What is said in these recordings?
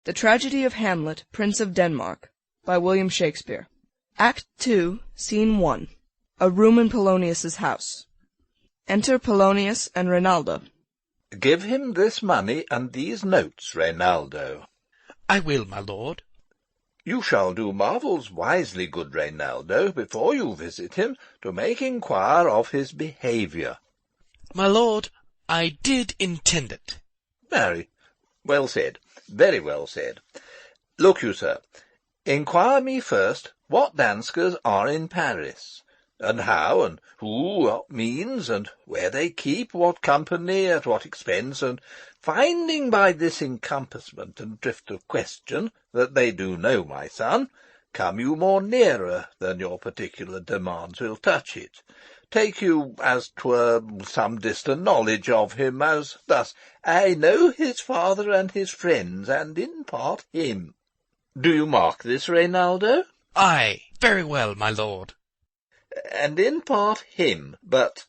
The Tragedy of Hamlet, Prince of Denmark, by William Shakespeare. Act 2, Scene 1. A room in Polonius's house. Enter Polonius and Reynaldo. Give him this money and these notes, Reynaldo. I will, my lord. You shall do marvels wisely, good Reynaldo, before you visit him, to make inquire of his behaviour. My lord, I did intend it. Very well said, very well said. Look you, sir, inquire me first what Danskers are in Paris, and how, and who, what means, and where they keep, what company, at what expense, and finding by this encompassment and drift of question that they do know my son, come you more nearer than your particular demands will touch it. Take you, as 'twere, some distant knowledge of him, as thus: I know his father and his friends, and in part him. Do you mark this, Reynaldo? Ay, very well, my lord. And in part him, but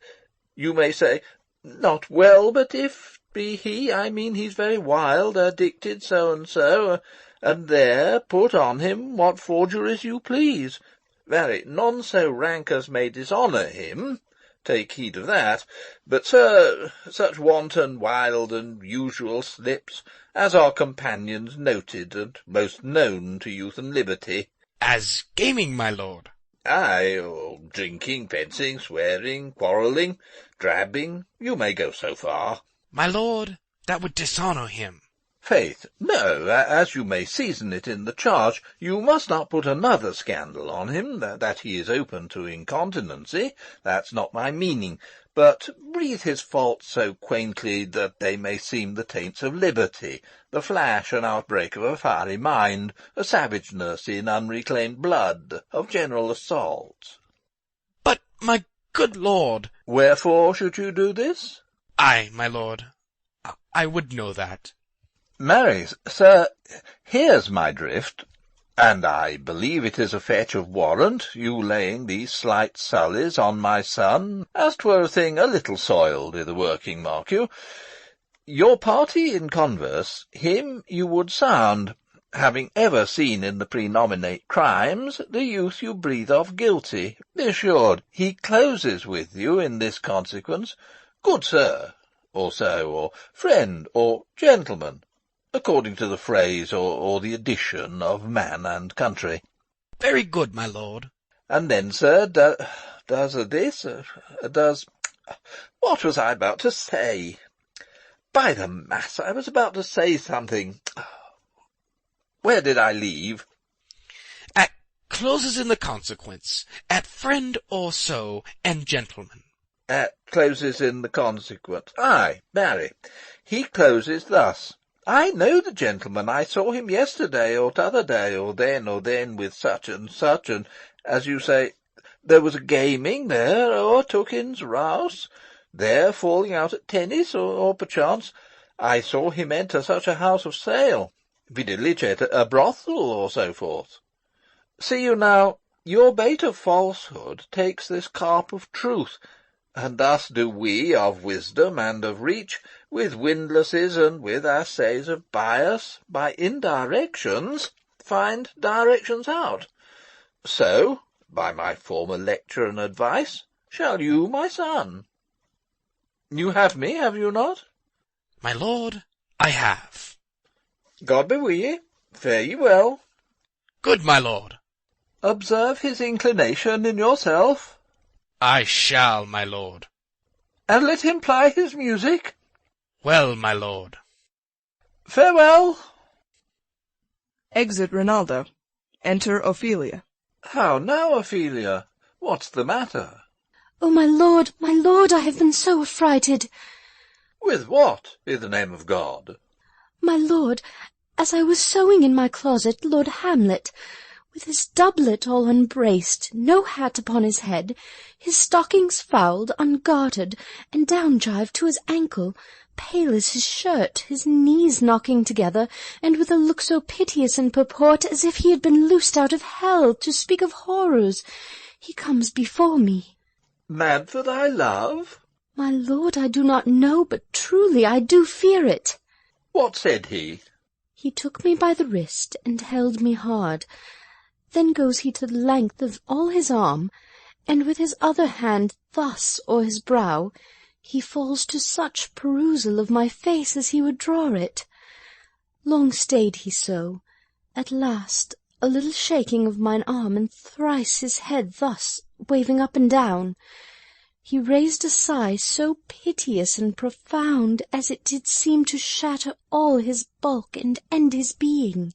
you may say, not well, but if be he, I mean he's very wild, addicted, so and so, and there put on him what forgeries you please. Very, none so rank as may dishonour him, take heed of that, but, sir, such wanton, wild, and usual slips, as are companions noted and most known to youth and liberty. As gaming, my lord. Ay, or drinking, fencing, swearing, quarrelling, drabbing, you may go so far. My lord, that would dishonour him. Faith, no, as you may season it in the charge, you must not put another scandal on him, that he is open to incontinency, that's not my meaning, but breathe his faults so quaintly that they may seem the taints of liberty, the flash and outbreak of a fiery mind, a savageness in unreclaimed blood, of general assault. But, my good lord— Wherefore should you do this? Ay, my lord, I would know that. Marry, sir, here's my drift, and I believe it is a fetch of warrant, you laying these slight sullies on my son, as 'twere a thing a little soiled i' the working, mark you. Your party in converse, him you would sound, having ever seen in the prenominate crimes the youth you breathe of guilty. Be assured, he closes with you in this consequence, good sir, or so, or friend, or gentleman, according to the phrase or the addition of man and country. Very good, my lord. And then, sir, does what was I about to say? By the mass, I was about to say something. Where did I leave? At closes in the consequence, at friend or so, and gentleman. At closes in the consequence. Ay, marry, he closes thus: I know the gentleman. I saw him yesterday, or t'other day, or then, with such, and, as you say, there was a gaming there, or Tookin's rouse, there falling out at tennis, or perchance, I saw him enter such a house of sale, videlicet a brothel, or so forth. See you now, your bait of falsehood takes this carp of truth, and thus do we of wisdom and of reach, with windlasses and with assays of bias, by indirections, find directions out. So, by my former lecture and advice, shall you, my son. You have me, have you not? My lord, I have. God be with ye. Fare ye well. Good, my lord. Observe his inclination in yourself. I shall, my lord. And let him ply his music. Well, my lord. Farewell. Exit Reynaldo. Enter Ophelia. How now, Ophelia? What's the matter? Oh, my lord, I have been so affrighted. With what, in the name of God? My lord, as I was sewing in my closet, Lord Hamlet, with his doublet all unbraced, no hat upon his head, his stockings fouled, ungartered, and down-jived to his ankle, pale as his shirt, his knees knocking together, and with a look so piteous in purport as if he had been loosed out of hell, to speak of horrors, he comes before me. Mad for thy love? My lord, I do not know, but truly I do fear it. What said he? He took me by the wrist and held me hard. Then goes he to the length of all his arm, and with his other hand thus o'er his brow, he falls to such perusal of my face as he would draw it. Long stayed he so. At last a little shaking of mine arm, and thrice his head thus waving up and down, he raised a sigh so piteous and profound, as it did seem to shatter all his bulk and end his being.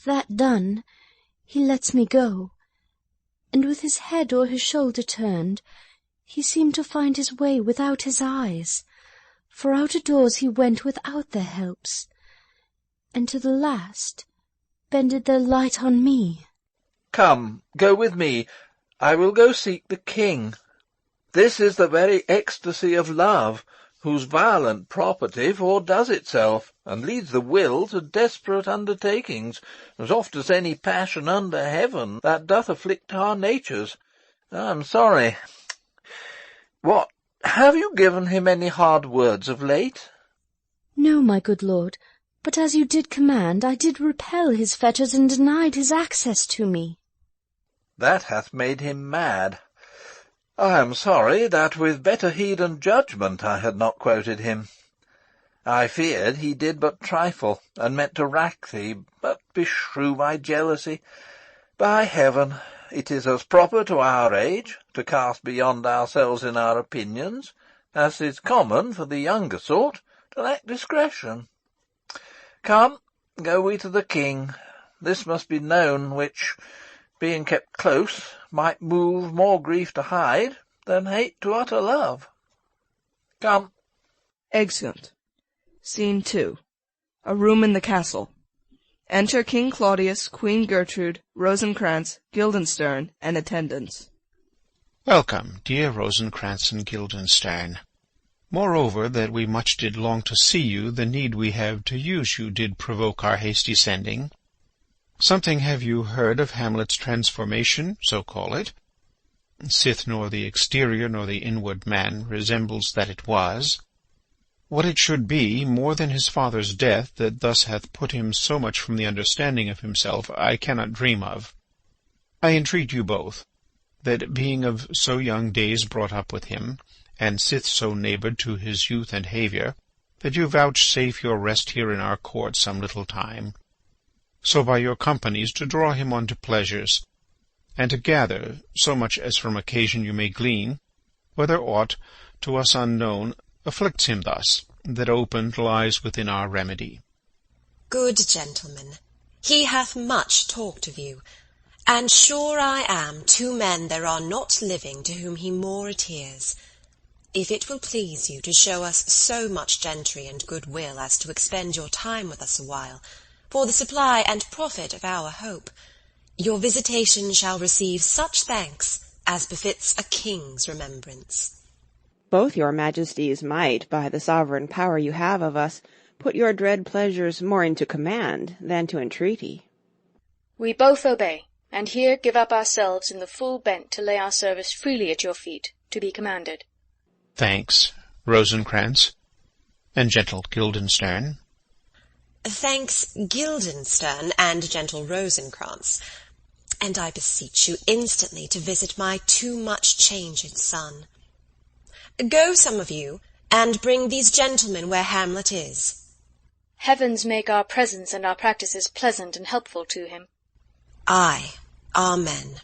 That done, he lets me go, and with his head o'er his shoulder turned, he seemed to find his way without his eyes, for out of doors he went without their helps, and to the last bended their light on me. Come, go with me. I will go seek the king. This is the very ecstasy of love, whose violent property foredoes itself, and leads the will to desperate undertakings, as oft as any passion under heaven that doth afflict our natures. I am sorry. What, have you given him any hard words of late? No, my good lord, but as you did command, I did repel his fetters, and denied his access to me. That hath made him mad. I am sorry that with better heed and judgment I had not quoted him. I feared he did but trifle, and meant to rack thee, but beshrew my jealousy. By heaven, it is as proper to our age to cast beyond ourselves in our opinions, as is common for the younger sort to lack discretion. Come, go we to the king. This must be known, which, being kept close, might move more grief to hide than hate to utter love. Come. Exeunt. Scene 2. A room in the castle. Enter King Claudius, Queen Gertrude, Rosencrantz, Guildenstern, and attendants. Welcome, dear Rosencrantz and Guildenstern. Moreover, that we much did long to see you, the need we have to use you did provoke our hasty sending. Something have you heard of Hamlet's transformation, so call it? Sith nor the exterior nor the inward man resembles that it was. What it should be, more than his father's death, that thus hath put him so much from the understanding of himself, I cannot dream of. I entreat you both, that being of so young days brought up with him, and sith so neighboured to his youth and haviour, that you vouchsafe your rest here in our court some little time, so by your companies to draw him on to pleasures, and to gather, so much as from occasion you may glean, whether aught, to us unknown, afflicts him thus, that opened lies within our remedy. Good gentlemen, he hath much talked of you, and sure I am 2 men there are not living to whom he more adheres. If it will please you to show us so much gentry and goodwill as to expend your time with us a while, for the supply and profit of our hope, your visitation shall receive such thanks as befits a king's remembrance. Both your majesties might, by the sovereign power you have of us, put your dread pleasures more into command than to entreaty. We both obey, and here give up ourselves in the full bent to lay our service freely at your feet, to be commanded. Thanks, Rosencrantz, and gentle Guildenstern. Thanks, Guildenstern, and gentle Rosencrantz, and I beseech you instantly to visit my too much changed son. Go, some of you, and bring these gentlemen where Hamlet is. Heavens make our presence and our practices pleasant and helpful to him. Aye, amen.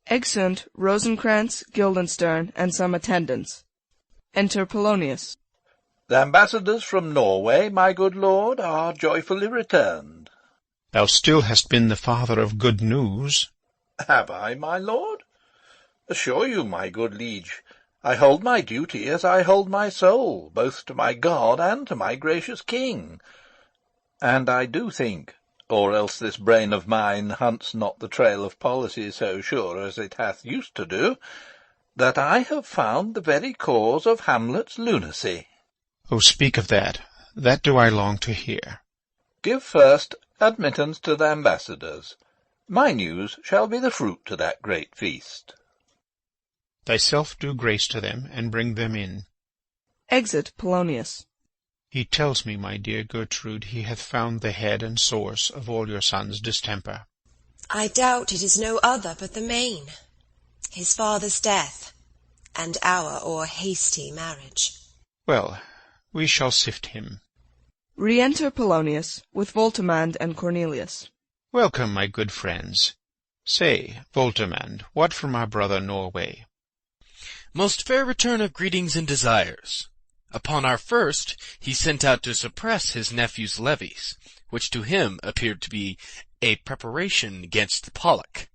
Exeunt Rosencrantz, Guildenstern, and some attendants. Enter Polonius. The ambassadors from Norway, my good lord, are joyfully returned. Thou still hast been the father of good news. Have I, my lord? Assure you, my good liege, I hold my duty as I hold my soul, both to my God and to my gracious king. And I do think, or else this brain of mine hunts not the trail of policy so sure as it hath used to do, that I have found the very cause of Hamlet's lunacy. Oh, speak of that. That do I long to hear. Give first admittance to the ambassadors. My news shall be the fruit to that great feast. Thyself do grace to them, and bring them in. Exit Polonius. He tells me, my dear Gertrude, he hath found the head and source of all your son's distemper. I doubt it is no other but the main, his father's death, and our o'er-hasty marriage. Well, we shall sift him. Re-enter Polonius, with Voltimand and Cornelius. Welcome, my good friends. Say, Voltimand, what from our brother Norway? Most fair return of greetings and desires. Upon our first, he sent out to suppress his nephew's levies, which to him appeared to be a preparation against the Pollock.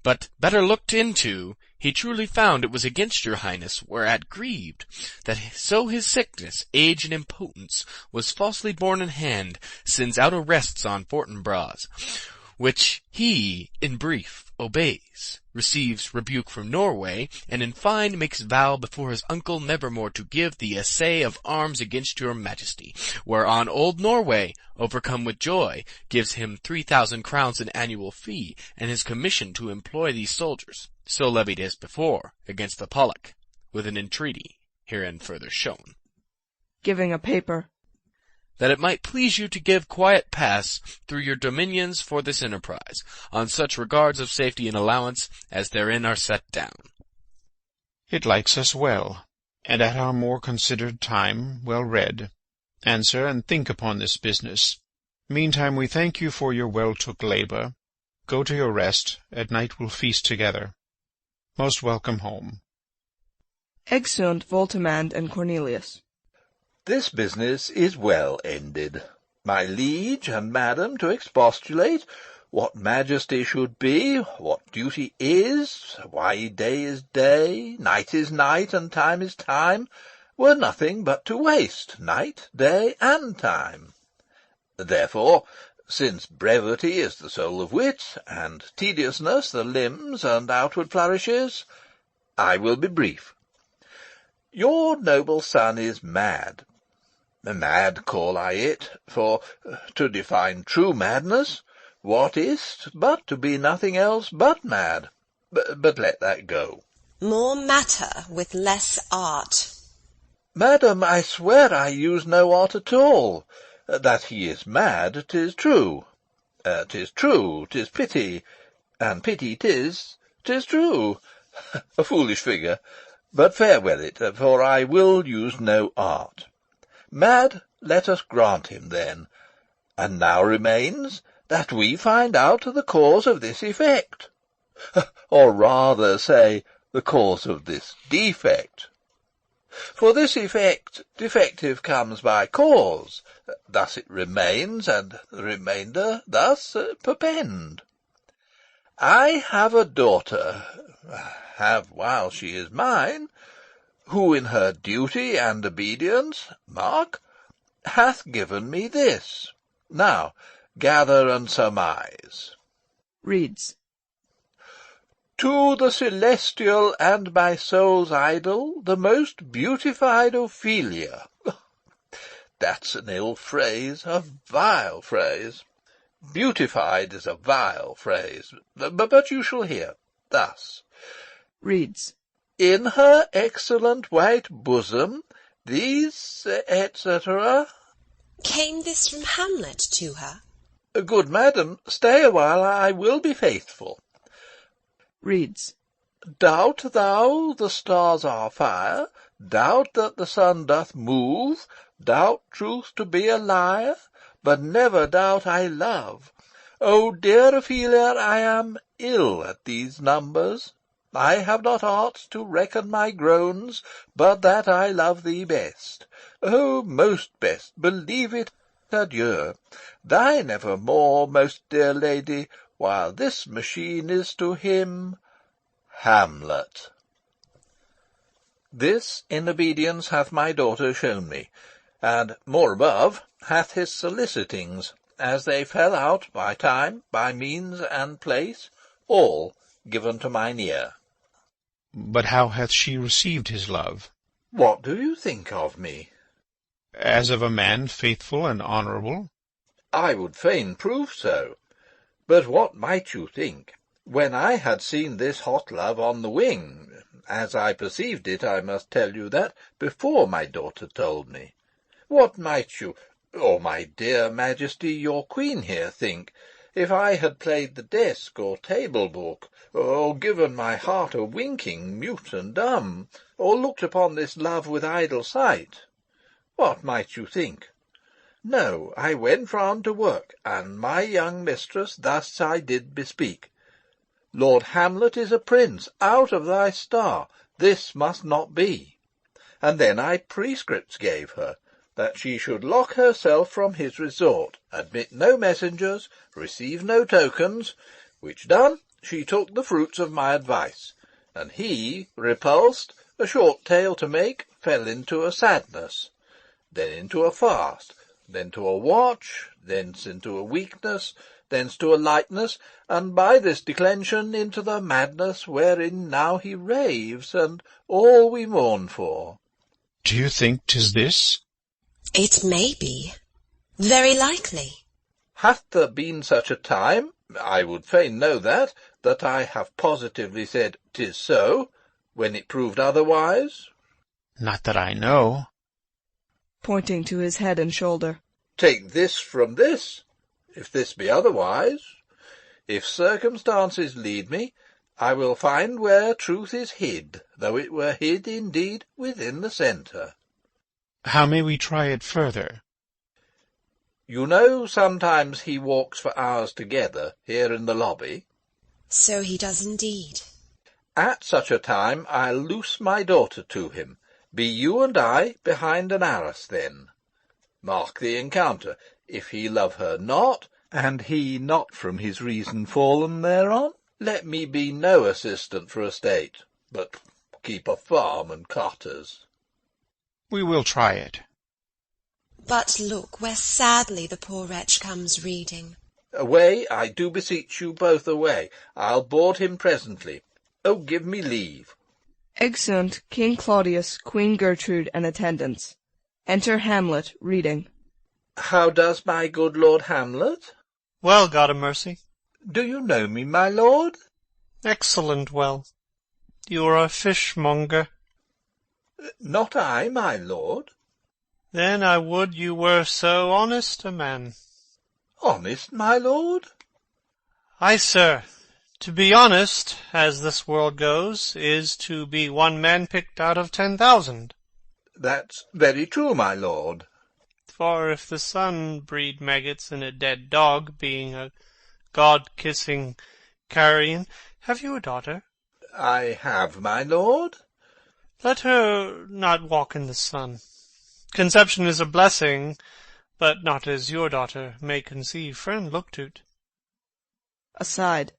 But better looked into, he truly found it was against your highness, whereat grieved, that so his sickness, age, and impotence was falsely borne in hand, since out arrests on Fortinbras, which he, in brief, obeys, receives rebuke from Norway, and in fine makes vow before his uncle nevermore to give the essay of arms against your majesty, whereon old Norway, overcome with joy, gives him 3,000 crowns in annual fee, and his commission to employ these soldiers, so levied as before, against the Pollock, with an entreaty, herein further shown. Giving a paper. That it might please you to give quiet pass through your dominions for this enterprise, on such regards of safety and allowance as therein are set down. It likes us well, and at our more considered time well read. Answer and think upon this business. Meantime we thank you for your well-took labour. Go to your rest, at night we'll feast together. Most welcome home. Exeunt Voltimand and Cornelius. This business is well ended. My liege and madam to expostulate what majesty should be, what duty is, why day is day, night is night, and time is time, were nothing but to waste night, day, and time. Therefore, since brevity is the soul of wit, and tediousness the limbs and outward flourishes, I will be brief. Your noble son is mad. Mad call I it, for, to define true madness, what is't but to be nothing else but mad? But let that go. More matter with less art. Madam, I swear I use no art at all. That he is mad, 'tis true. 'Tis true, 'tis pity, and pity 'tis true. A foolish figure, but farewell it, for I will use no art. Mad, let us grant him then, and now remains that we find out the cause of this effect, or rather say the cause of this defect. For this effect defective comes by cause, thus it remains, and the remainder thus perpend. I have a daughter, have while she is mine, who in her duty and obedience, mark, hath given me this. Now, gather and surmise. Reads. To the celestial and my soul's idol, the most beautified Ophelia. That's an ill phrase, a vile phrase. Beautified is a vile phrase, but you shall hear. Thus. Reads. In her excellent white bosom, these, etc. Came this from Hamlet to her? Good madam, stay a while, I will be faithful. Reads. Doubt thou the stars are fire? Doubt that the sun doth move? Doubt truth to be a liar? But never doubt I love. O dear Ophelia, I am ill at these numbers. I have not art to reckon my groans, but that I love thee best. O most best, believe it, adieu. Thine evermore, most dear lady, while this machine is to him Hamlet. This in obedience hath my daughter shown me, and, more above, hath his solicitings, as they fell out by time, by means, and place, all given to mine ear. But how hath she received his love? What do you think of me? As of a man faithful and honourable? I would fain prove so. But what might you think, when I had seen this hot love on the wing, as I perceived it, I must tell you that, before my daughter told me? What might you, or my dear Majesty your Queen here, think, if I had played the desk or table book, or given my heart a winking, mute and dumb, or looked upon this love with idle sight? What might you think? No, I went round to work, and my young mistress thus I did bespeak. Lord Hamlet is a prince, out of thy star, this must not be. And then I prescripts gave her, that she should lock herself from his resort, admit no messengers, receive no tokens, which done, she took the fruits of my advice, and he, repulsed, a short tale to make, fell into a sadness, then into a fast, then to a watch, thence into a weakness, thence to a lightness, and by this declension into the madness wherein now he raves, and all we mourn for. Do you think 'tis this? It may be. Very likely. Hath there been such a time, I would fain know that I have positively said 'tis so, when it proved otherwise? Not that I know. Pointing to his head and shoulder. Take this from this, if this be otherwise. If circumstances lead me, I will find where truth is hid, though it were hid indeed within the centre. How may we try it further? You know sometimes he walks for hours together here in the lobby. So he does indeed. At such a time I'll loose my daughter to him. Be you and I behind an arras then. Mark the encounter. If he love her not, and he not from his reason fallen thereon, let me be no assistant for a state, but keep a farm and cotters. We will try it. But look where sadly the poor wretch comes reading. Away, I do beseech you both away. I'll board him presently. Oh, give me leave. Exeunt King Claudius, Queen Gertrude, and attendants. Enter Hamlet, reading. How does my good Lord Hamlet? Well, God a mercy. Do you know me, my lord? Excellent well. You are a fishmonger. Not I, my lord. Then I would you were so honest a man. Honest, my lord? Ay, sir. To be honest, as this world goes, is to be one man picked out of 10,000. That's very true, my lord. For if the sun breed maggots in a dead dog, being a god-kissing carrion, have you a daughter? I have, my lord. Let her not walk in the sun. Conception is a blessing, but not as your daughter may conceive. Friend, look to't. Aside.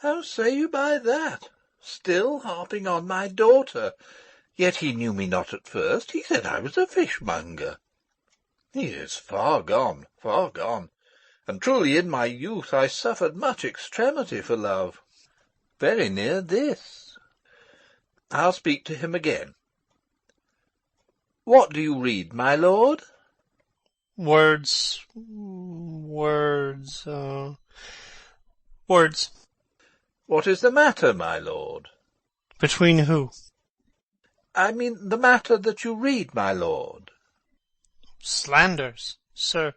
How say you by that? Still harping on my daughter. Yet he knew me not at first. He said I was a fishmonger. He is far gone, and truly in my youth I suffered much extremity for love. Very near this. I'll speak to him again. What do you read, my lord? Words. What is the matter, my lord? Between who? I mean the matter that you read, my lord. Slanders, sir.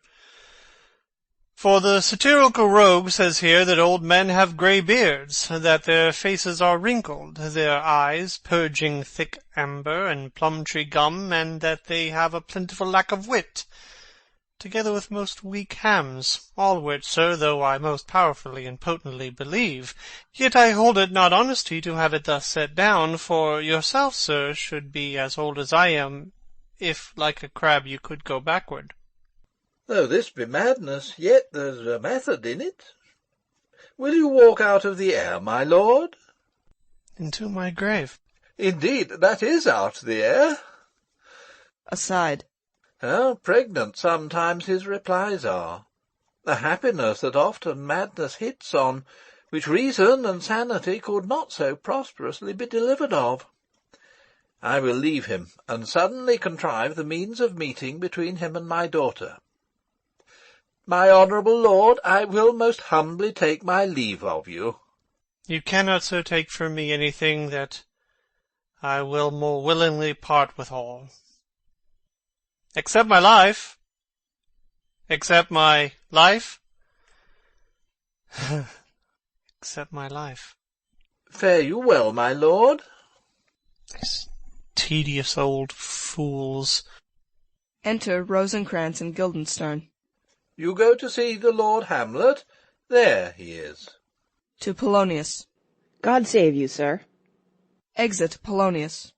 For the satirical rogue says here that old men have grey beards, that their faces are wrinkled, their eyes purging thick amber and plum-tree gum, and that they have a plentiful lack of wit, together with most weak hams, all which, sir, though I most powerfully and potently believe, yet I hold it not honesty to have it thus set down, for yourself, sir, should be as old as I am, if, like a crab, you could go backward. Though this be madness, yet there's a method in it. Will you walk out of the air, my lord? Into my grave. Indeed, that is out the air. Aside. How pregnant sometimes his replies are. A happiness that often madness hits on, which reason and sanity could not so prosperously be delivered of. I will leave him, and suddenly contrive the means of meeting between him and my daughter. My honourable lord, I will most humbly take my leave of you. You cannot so take from me anything that I will more willingly part withal. Except my life. Except my life. Except my life. Fare you well, my lord. These tedious old fools. Enter Rosencrantz and Guildenstern. You go to see the Lord Hamlet? There he is. To Polonius. God save you, sir. Exit Polonius.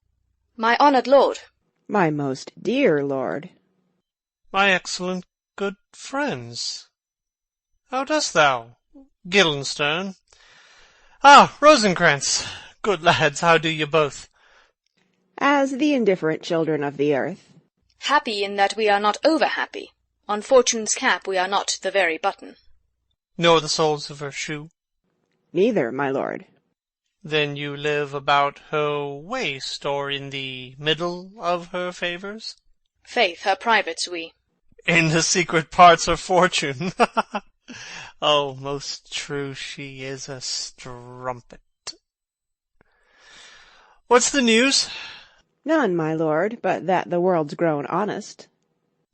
My honoured lord. My most dear lord. My excellent good friends. How dost thou, Guildenstern? Ah, Rosencrantz. Good lads, how do you both? As the indifferent children of the earth. Happy in that we are not over-happy. On Fortune's cap we are not the very button. Nor the soles of her shoe. Neither, my lord. Then you live about her waist, or in the middle of her favours? Faith, her privates we. In the secret parts of Fortune. Oh, most true, she is a strumpet. What's the news? None, my lord, but that the world's grown honest.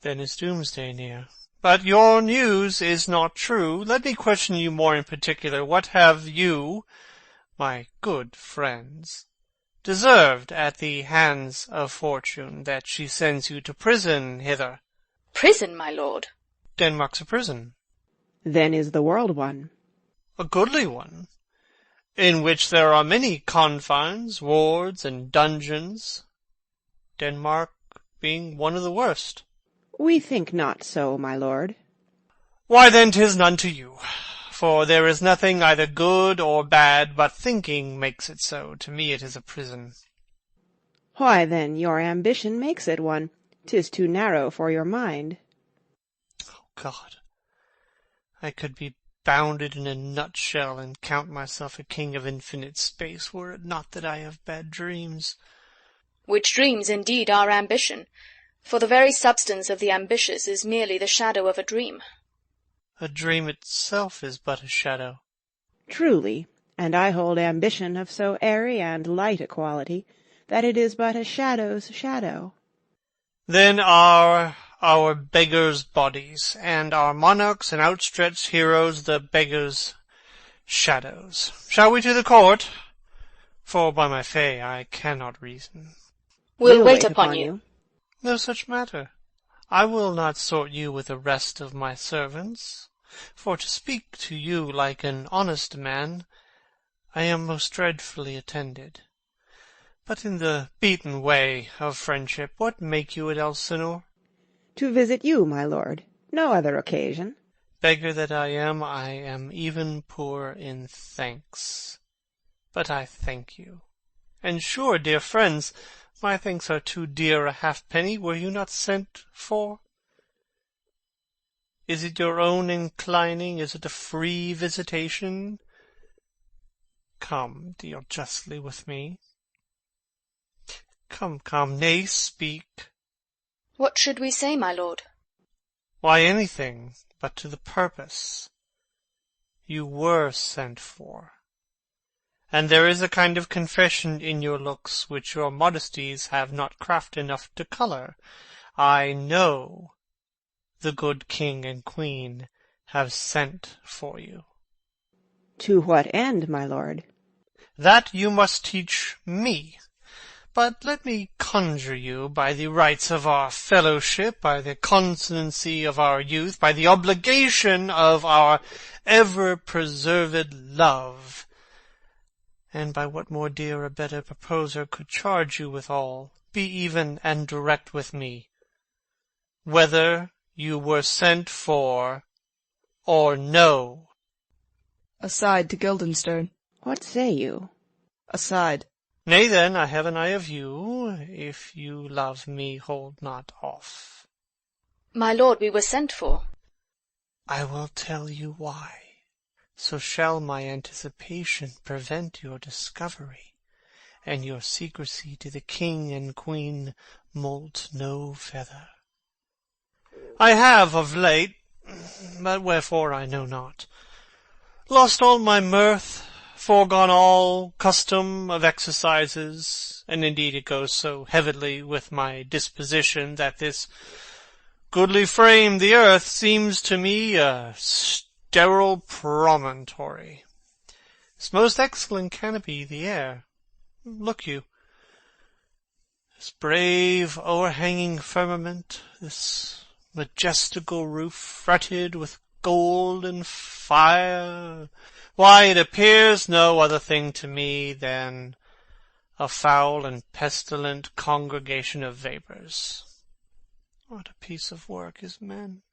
Then is doomsday near. But your news is not true. Let me question you more in particular. What have you, my good friends, deserved at the hands of Fortune, that she sends you to prison hither? Prison, my lord? Denmark's a prison. Then is the world one. A goodly one, in which there are many confines, wards, and dungeons, Denmark being one of the worst. We think not so, my lord. Why then 'tis none to you, for there is nothing either good or bad, but thinking makes it so. To me it is a prison. Why then your ambition makes it one. 'Tis too narrow for your mind. Oh God, I could be bounded in a nutshell and count myself a king of infinite space, were it not that I have bad dreams. Which dreams indeed are ambition, for the very substance of the ambitious is merely the shadow of a dream. A dream itself is but a shadow. Truly, and I hold ambition of so airy and light a quality, that it is but a shadow's shadow. Then are our beggars' bodies, and our monarchs and outstretched heroes the beggars' shadows. Shall we to the court? For by my fay I cannot reason. We'll wait upon you. No such matter. I will not sort you with the rest of my servants, for to speak to you like an honest man, I am most dreadfully attended. But in the beaten way of friendship, what make you at Elsinore? To visit you, my lord. No other occasion. Beggar that I am even poor in thanks. But I thank you. And sure, dear friends, my thanks are too dear a halfpenny. Were you not sent for? Is it your own inclining? Is it a free visitation? Come, deal justly with me. Come, nay, speak. What should we say, my lord? Why, anything but to the purpose. You were sent for. And there is a kind of confession in your looks which your modesties have not craft enough to colour. I know the good king and queen have sent for you. To what end, my lord? That you must teach me. But let me conjure you by the rights of our fellowship, by the constancy of our youth, by the obligation of our ever-preserved love, and by what more dear or better proposer could charge you withal, be even and direct with me, whether you were sent for or no. Aside to Guildenstern. What say you? Aside. Nay then, I have an eye of you. If you love me, hold not off. My lord, we were sent for. I will tell you why. So shall my anticipation prevent your discovery, and your secrecy to the king and queen moult no feather. I have of late, but wherefore I know not, lost all my mirth, foregone all custom of exercises, and indeed it goes so heavily with my disposition that this goodly frame, the earth, seems to me a sterile promontory. This most excellent canopy, the air. Look you, this brave o'erhanging firmament, this majestical roof fretted with gold and fire, why, it appears no other thing to me than a foul and pestilent congregation of vapours. What a piece of work is man!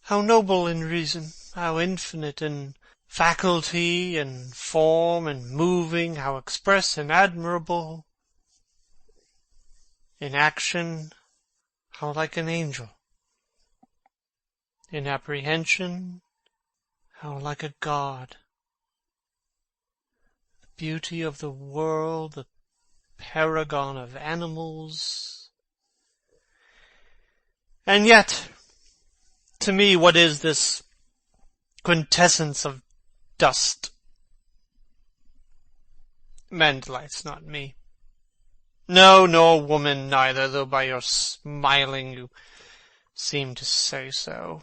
How noble in reason, how infinite in faculty and form and moving, how express and admirable in action, how like an angel. In apprehension, how like a god. The beauty of the world, the paragon of animals. And yet, to me, what is this quintessence of dust? Man delights not me. No, nor woman neither, though by your smiling you seem to say so.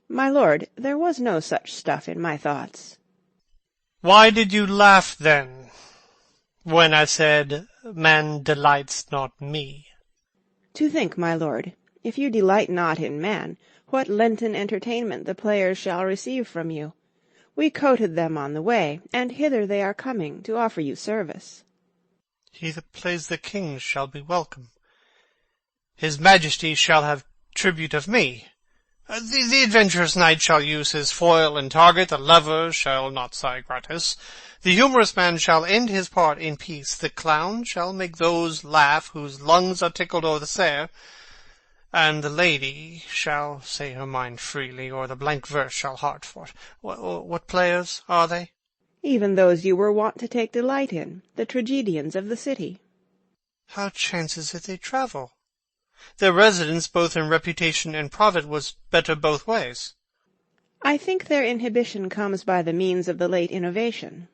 My lord, there was no such stuff in my thoughts. Why did you laugh, then, when I said, man delights not me? To think, my lord, if you delight not in man, what Lenten entertainment the players shall receive from you. We coted them on the way, and hither they are coming to offer you service. He that plays the king shall be welcome. His majesty shall have tribute of me. The adventurous knight shall use his foil and target, the lover shall not sigh gratis. The humorous man shall end his part in peace, the clown shall make those laugh whose lungs are tickled o'er the sere, and the lady shall say her mind freely, or the blank verse shall heart for it. What players are they? Even those you were wont to take delight in, the tragedians of the city. How chances it they travel? Their residence, both in reputation and profit, was better both ways. I think their inhibition comes by the means of the late innovation.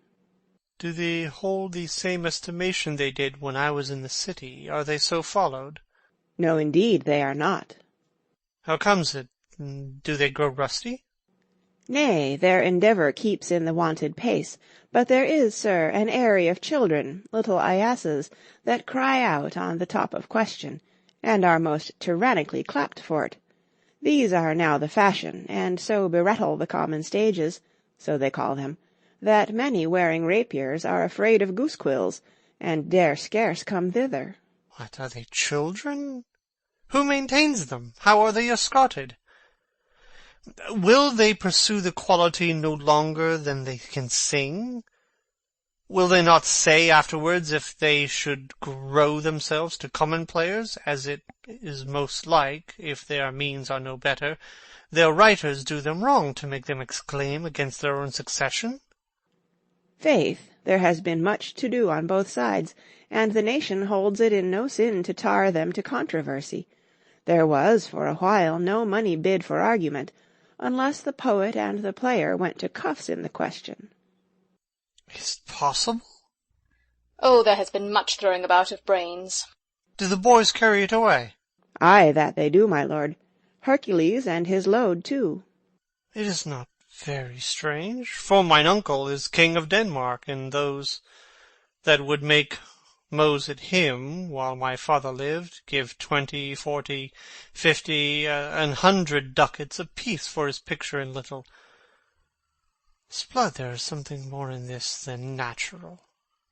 Do they hold the same estimation they did when I was in the city? Are they so followed? No, indeed, they are not. How comes it? Do they grow rusty? Nay, their endeavour keeps in the wonted pace, but there is, sir, an aery of children, little Iasses, that cry out on the top of question, and are most tyrannically clapped for't. These are now the fashion, and so berettle the common stages, so they call them, that many wearing rapiers are afraid of goose-quills, and dare scarce come thither. What, are they children? Who maintains them? How are they escorted? Will they pursue the quality no longer than they can sing? Will they not say afterwards, if they should grow themselves to common players, as it is most like, if their means are no better, their writers do them wrong to make them exclaim against their own succession? Faith, there has been much to do on both sides, and the nation holds it in no sin to tar them to controversy. There was, for a while, no money bid for argument, unless the poet and the player went to cuffs in the question. Is it possible? Oh, there has been much throwing about of brains. Do the boys carry it away? Ay, that they do, my lord. Hercules and his load, too. It is not very strange, for mine uncle is king of Denmark, and those that would make mows at him while my father lived give 20, 40, 50, 100 ducats apiece for his picture in little. 'Sblood, there is something more in this than natural,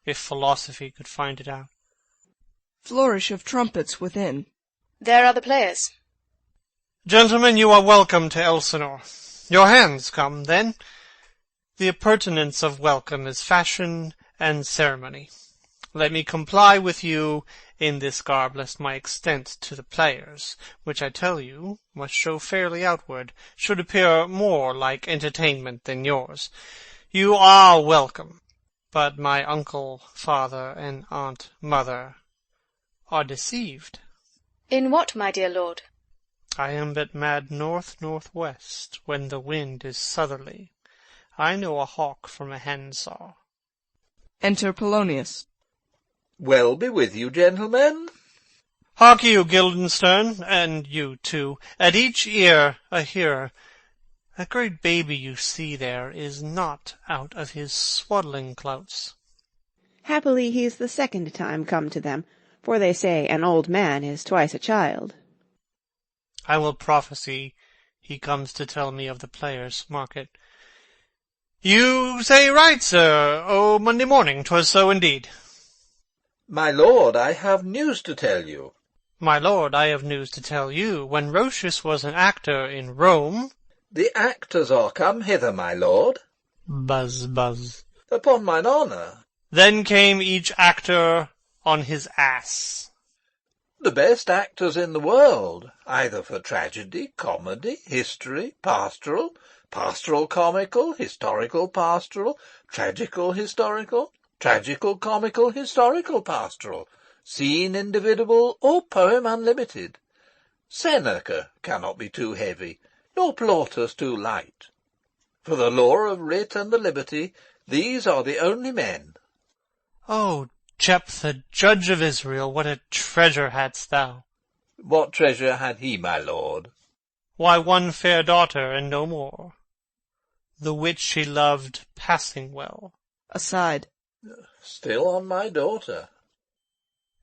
if philosophy could find it out. Flourish of trumpets within. There are the players. Gentlemen, you are welcome to Elsinore. Your hands come, then. The appurtenance of welcome is fashion and ceremony. Let me comply with you in this garb, lest my extent to the players, which I tell you must show fairly outward, should appear more like entertainment than yours. You are welcome, but my uncle, father, and aunt, mother, are deceived. In what, my dear lord? I am but mad north-northwest, when the wind is southerly. I know a hawk from a handsaw. Enter Polonius. Well be with you, gentlemen. Hark you, Guildenstern, and you too, at each ear a hearer. That great baby you see there is not out of his swaddling clouts. Happily he's the second time come to them, for they say an old man is twice a child. I will prophesy he comes to tell me of the players' market. You say right, sir. Oh, Monday morning, 'twas so indeed. My lord, I have news to tell you. My lord, I have news to tell you. When Roscius was an actor in Rome... The actors are come hither, my lord. Buzz, buzz. Upon mine honour. Then came each actor on his ass. The best actors in the world, either for tragedy, comedy, history, pastoral, pastoral comical, historical pastoral, tragical historical, tragical comical, historical pastoral, scene individual, or poem unlimited. Seneca cannot be too heavy, nor Plautus too light. For the law of writ and the liberty, these are the only men. Oh, Jephthah, judge of Israel, what a treasure hadst thou! What treasure had he, my lord? Why, one fair daughter, and no more, the which she loved passing well. Aside. Still on my daughter.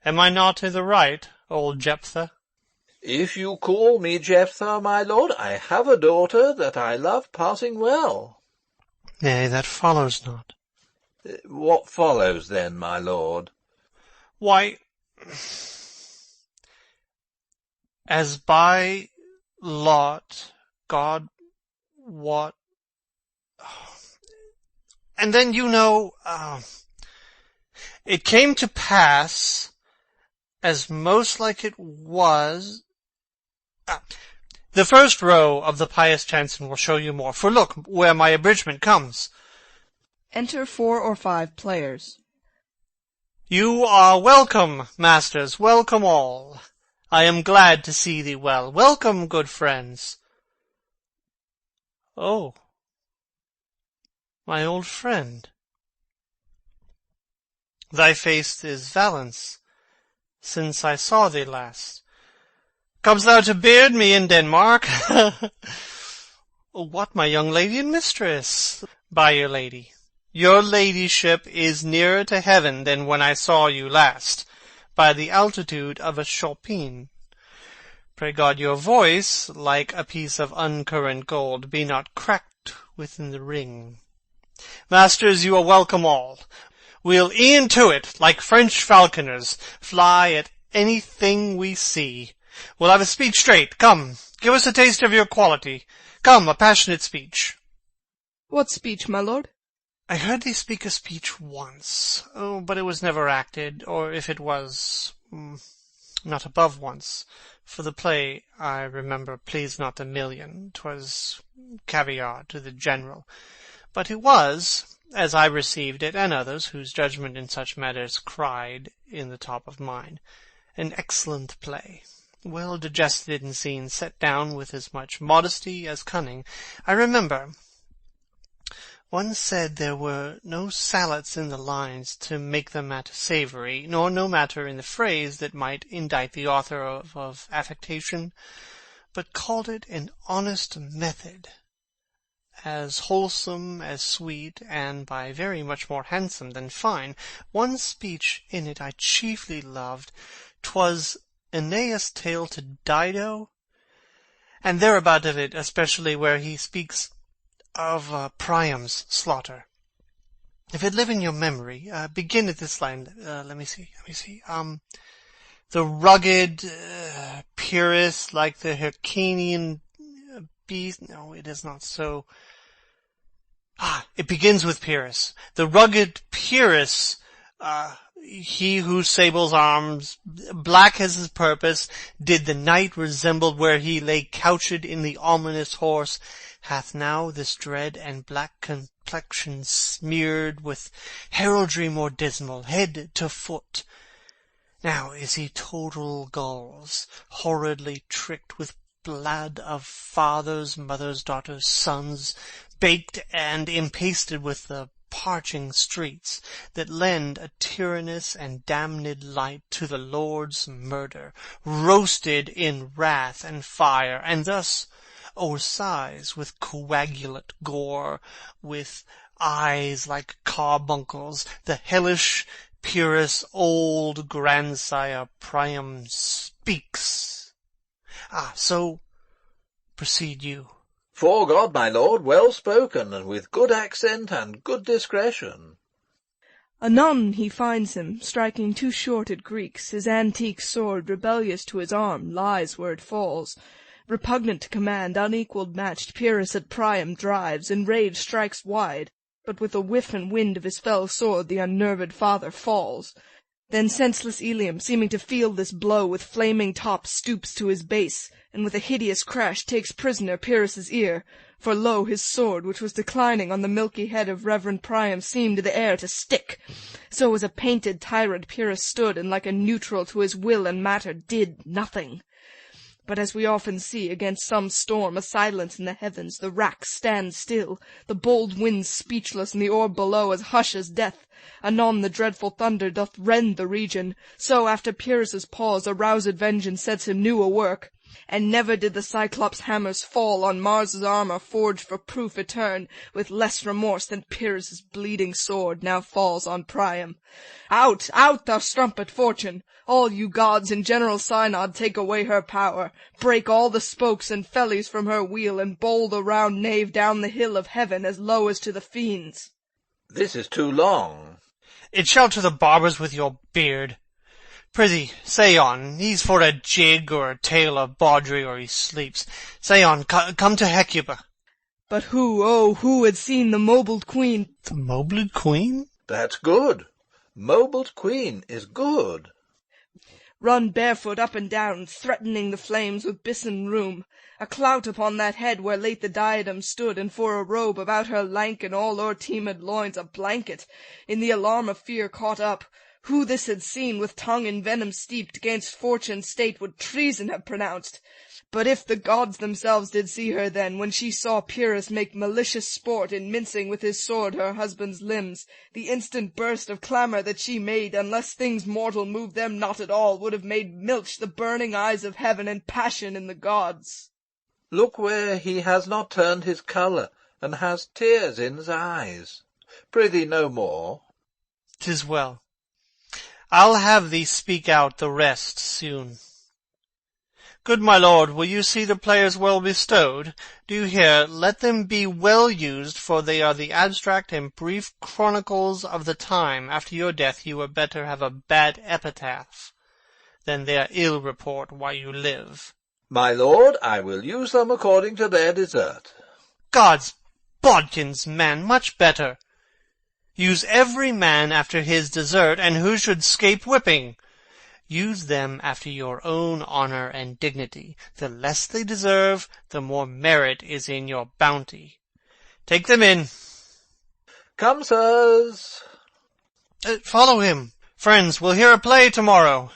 Am I not i' the right, old Jephthah? If you call me Jephthah, my lord, I have a daughter that I love passing well. Nay, that follows not. What follows, then, my lord? Why, as by lot God wot... And then, you know, it came to pass, as most like it was... The first row of the pious chanson will show you more, for look where my abridgment comes. Enter 4 or 5 players. You are welcome, masters, welcome all. I am glad to see thee well. Welcome, good friends. Oh, my old friend. Thy face is Valence, since I saw thee last. Comest thou to beard me in Denmark? What, my young lady and mistress? By your lady. Your ladyship is nearer to heaven than when I saw you last, by the altitude of a chopin. Pray God your voice, like a piece of uncurrent gold, be not cracked within the ring. Masters, you are welcome all. We'll e'en to it, like French falconers, fly at anything we see. We'll have a speech straight. Come, give us a taste of your quality. Come, a passionate speech. What speech, my lord? I heard thee speak a speech once, but it was never acted, or if it was, not above once. For the play, I remember, pleased not a million. 'Twas caviar to the general. But it was, as I received it, and others whose judgment in such matters cried in the top of mine, an excellent play, well digested in scenes, set down with as much modesty as cunning. I remember one said there were no sallets in the lines to make the matter savoury, nor no matter in the phrase that might indict the author of affectation, but called it an honest method, as wholesome as sweet, and by very much more handsome than fine. One speech in it I chiefly loved. 'Twas Aeneas' tale to Dido, and thereabout of it, especially where he speaks of Priam's slaughter. If it live in your memory, begin at this line. Let me see. The rugged Pyrrhus, like the Hyrcanian beast. No, it is not so. It begins with Pyrrhus. The rugged Pyrrhus, he whose sable's arms, black as his purpose, did the night resemble where he lay couched in the ominous horse, hath now this dread and black complexion smeared with heraldry more dismal, head to foot. Now is he total gulls, horridly tricked with blood of fathers, mothers, daughters, sons, baked and impasted with the parching streets, that lend a tyrannous and damned light to the Lord's murder, roasted in wrath and fire, and thus o'ersighs with coagulate gore, with eyes like carbuncles, the hellish Pyrrhus, old grandsire Priam, speaks. So proceed you. 'Fore God, my lord, well spoken, and with good accent and good discretion. Anon he finds him, striking too short at Greeks, his antique sword, rebellious to his arm, lies where it falls. Repugnant to command, unequalled matched, Pyrrhus at Priam drives, in rage strikes wide, but with a whiff and wind of his fell sword the unnerved father falls. Then senseless Ilium, seeming to feel this blow, with flaming top stoops to his base, and with a hideous crash takes prisoner Pyrrhus's ear. For lo, his sword, which was declining on the milky head of reverend Priam, seemed to the air to stick. So as a painted tyrant Pyrrhus stood, and like a neutral to his will and matter did nothing. But as we often see, against some storm, a silence in the heavens, the rack stands still, the bold winds speechless, and the orb below as hush as death. Anon the dreadful thunder doth rend the region. So after Pyrrhus's pause, aroused vengeance sets him new a work. And never did the Cyclops' hammers fall on Mars's armor forged for proof etern, with less remorse than Pyrrhus's bleeding sword now falls on Priam. Out, out, thou strumpet Fortune! All you gods in general synod take away her power, break all the spokes and fellies from her wheel, and bowl the round nave down the hill of heaven as low as to the fiends. This is too long. It shall to the barbers with your beard. Prithee, say on. He's for a jig or a tale of bawdry, or he sleeps. Say on, come to Hecuba. But who, oh, who had seen the mobled queen? The mobled queen? That's good. Mobled queen is good. Run barefoot up and down, threatening the flames with bison rheum, a clout upon that head where late the diadem stood, and for a robe about her lank and all o'erteemed loins a blanket, in the alarm of fear caught up. Who this had seen, with tongue in venom steeped, 'gainst fortune's state would treason have pronounced. But if the gods themselves did see her then, when she saw Pyrrhus make malicious sport in mincing with his sword her husband's limbs, the instant burst of clamour that she made, unless things mortal moved them not at all, would have made milch the burning eyes of heaven, and passion in the gods. Look where he has not turned his colour, and has tears in his eyes. Prithee no more. 'Tis well. I'll have thee speak out the rest soon. Good my lord, will you see the players well bestowed? Do you hear? Let them be well used, for they are the abstract and brief chronicles of the time. After your death you were better have a bad epitaph than their ill report while you live. My lord, I will use them according to their desert. God's bodkins, man, much better. Use every man after his desert, and who should scape whipping. Use them after your own honour and dignity. The less they deserve, the more merit is in your bounty. Take them in. Come, sirs. Follow him. Friends, we'll hear a play tomorrow.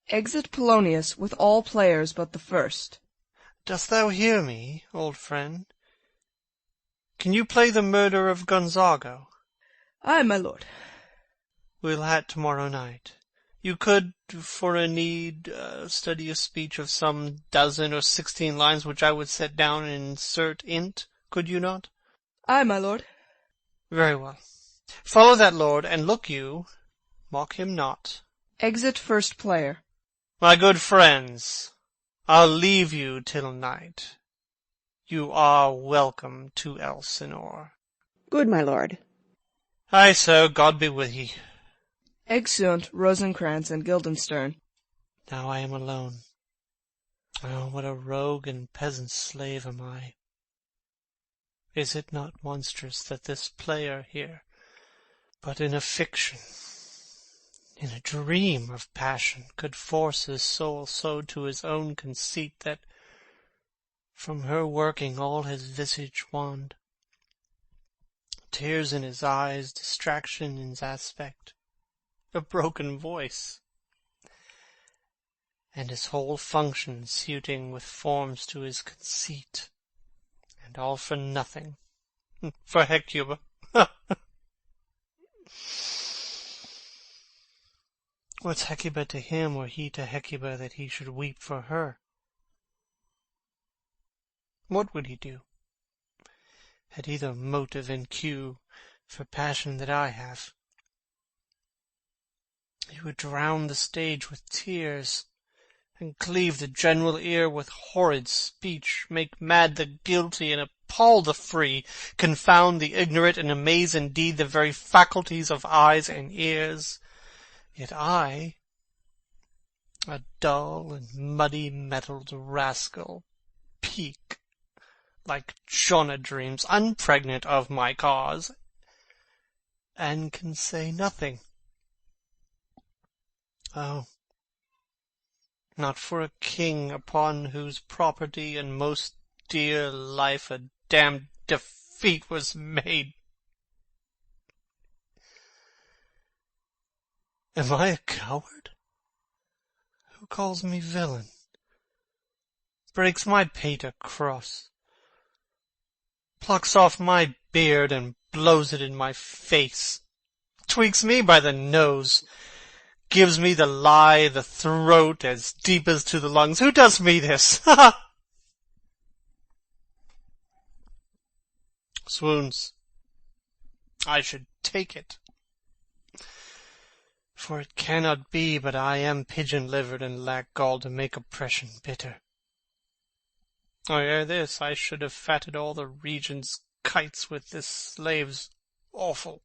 Exit Polonius with all players but the first. Dost thou hear me, old friend? Can you play the murder of Gonzago? Ay, my lord. We'll hat tomorrow night. You could, for a need, study a speech of some 12 or 16 lines, which I would set down and insert int, could you not? Ay, my lord. Very well. Follow that lord, and look you, mock him not. Exit first player. My good friends, I'll leave you till night. You are welcome to Elsinore. Good, my lord. Ay, so God be with ye. Exeunt Rosencrantz and Guildenstern. Now I am alone. Oh, what a rogue and peasant slave am I! Is it not monstrous that this player here, but in a fiction, in a dream of passion, could force his soul so to his own conceit that from her working all his visage wand, tears in his eyes, distraction in his aspect, a broken voice, and his whole function suiting with forms to his conceit, and all for nothing, for Hecuba. What's Hecuba to him, or he to Hecuba, that he should weep for her? What would he do? Had he the motive and cue for passion that I have? He would drown the stage with tears, and cleave the general ear with horrid speech, make mad the guilty, and appall the free, confound the ignorant, and amaze indeed the very faculties of eyes and ears. Yet I, a dull and muddy-mettled rascal, peak, like Jonah dreams, unpregnant of my cause, and can say nothing. Oh, not for a king upon whose property and most dear life a damned defeat was made. Am I a coward? Who calls me villain? Breaks my pate across, plucks off my beard and blows it in my face, tweaks me by the nose, gives me the lie, the throat as deep as to the lungs. Who does me this? Ha! Swoons. I should take it. For it cannot be but I am pigeon-livered and lack gall to make oppression bitter. Or ere this I should have fatted all the region's kites with this slave's awful,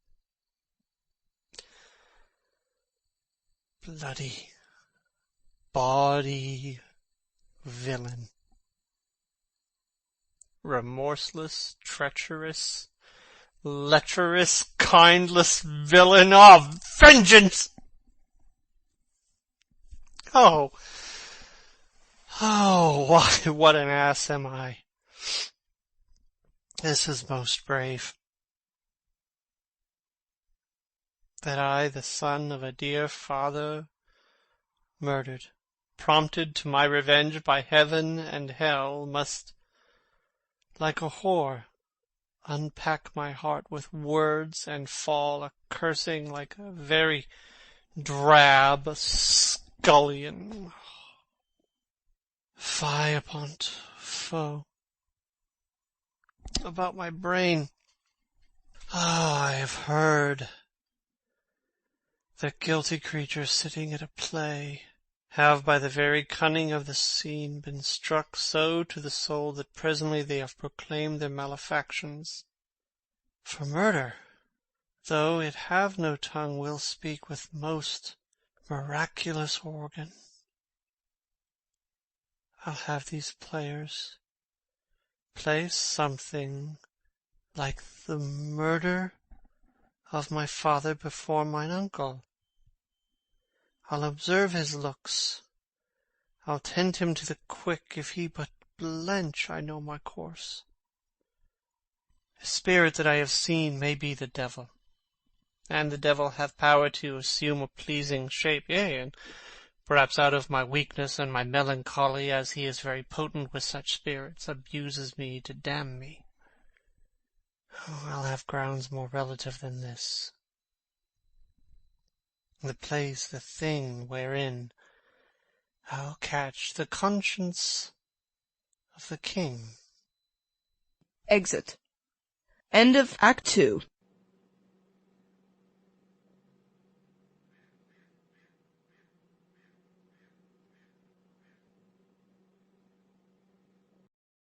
bloody, bawdy villain. Remorseless, treacherous, lecherous, kindless villain of vengeance! Oh, why, what an ass am I! This is most brave. That I, the son of a dear father, murdered, prompted to my revenge by heaven and hell, must, like a whore, unpack my heart with words and fall a-cursing like a very drab scullion. Fie upon't foe. About my brain. I have heard that guilty creatures sitting at a play have by the very cunning of the scene been struck so to the soul that presently they have proclaimed their malefactions. For murder, though it have no tongue, will speak with most miraculous organ. I'll have these players play something like the murder of my father before mine uncle. I'll observe his looks. I'll tend him to the quick. If he but blench, I know my course. The spirit that I have seen may be the devil, and the devil hath power to assume a pleasing shape, yea, and perhaps out of my weakness and my melancholy, as he is very potent with such spirits, abuses me to damn me. Oh, I'll have grounds more relative than this. The play's the thing wherein I'll catch the conscience of the king. Exit. End of Act 2.